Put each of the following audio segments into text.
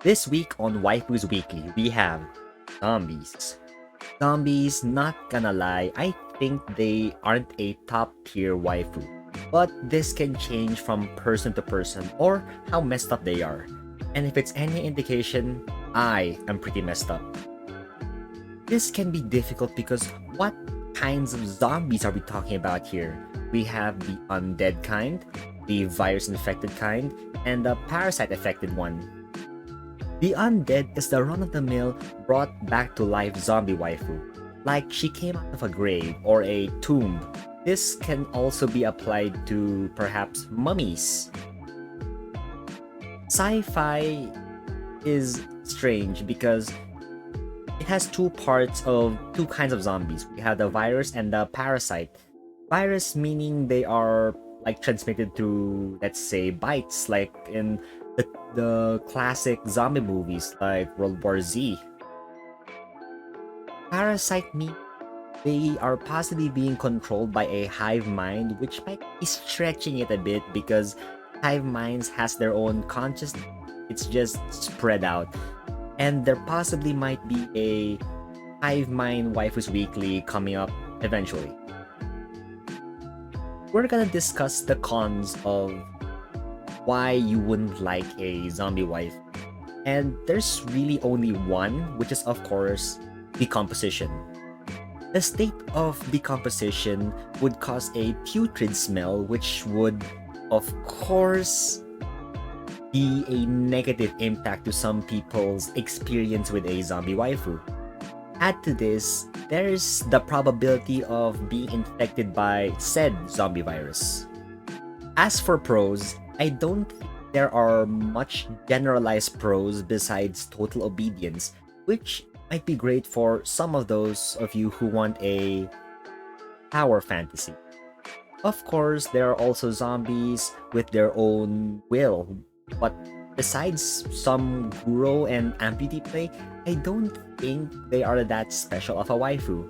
This week on Waifus Weekly, we have zombies. Zombies, not gonna lie, I think they aren't a top tier waifu. But this can change from person to person or how messed up they are. And if it's any indication, I am pretty messed up. This can be difficult because what kinds of zombies are we talking about here? We have the undead kind, the virus infected kind, and the parasite affected one. The undead is the run-of-the-mill brought back to life zombie waifu, like she came out of a grave or a tomb. This can also be applied to perhaps mummies. Sci-fi is strange because it has two parts of two kinds of zombies. We have the virus and the parasite. Virus meaning they are like transmitted through, let's say, bites, like in the classic zombie movies like World War Z. Parasite mean they are possibly being controlled by a hive mind, which might be stretching it a bit because hive minds has their own consciousness. It's just spread out. And there possibly might be a hive mind waifus weekly coming up eventually. We're gonna discuss the cons of why you wouldn't like a zombie wife. And there's really only one, which is of course decomposition. The state of decomposition would cause a putrid smell, which would of course be a negative impact to some people's experience with a zombie waifu. Add to this, there's the probability of being infected by said zombie virus. As for pros, I don't think there are much generalized pros besides total obedience, which might be great for some of those of you who want a power fantasy. Of course, there are also zombies with their own will, but besides some Guro and amputee play, I don't think they are that special of a waifu.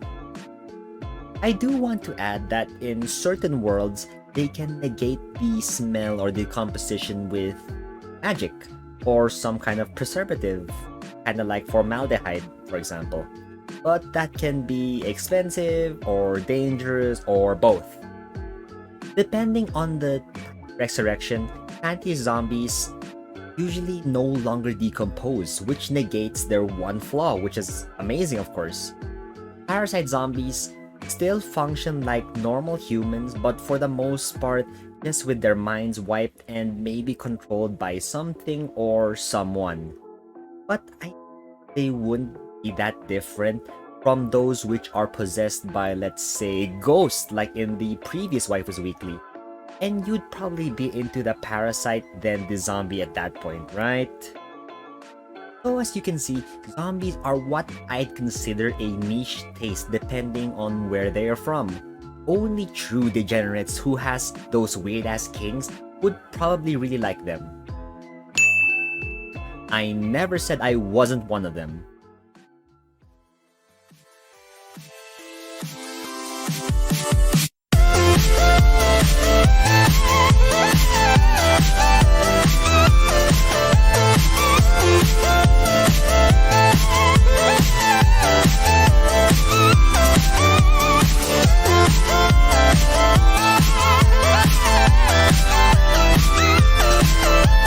I do want to add that in certain worlds, they can negate the smell or decomposition with magic or some kind of preservative, kind of like formaldehyde, for example. But that can be expensive or dangerous or both. Depending on the resurrection, anti-zombies usually no longer decompose, which negates their one flaw, which is amazing, of course. Parasite zombies still function like normal humans, but for the most part, just with their minds wiped and maybe controlled by something or someone. But I think they wouldn't be that different from those which are possessed by, let's say, ghosts, like in the previous Waifus Weekly. And you'd probably be into the parasite than the zombie at that point, right? So as you can see, zombies are what I'd consider a niche taste depending on where they are from. Only true degenerates who has those weird-ass kings would probably really like them. I never said I wasn't one of them.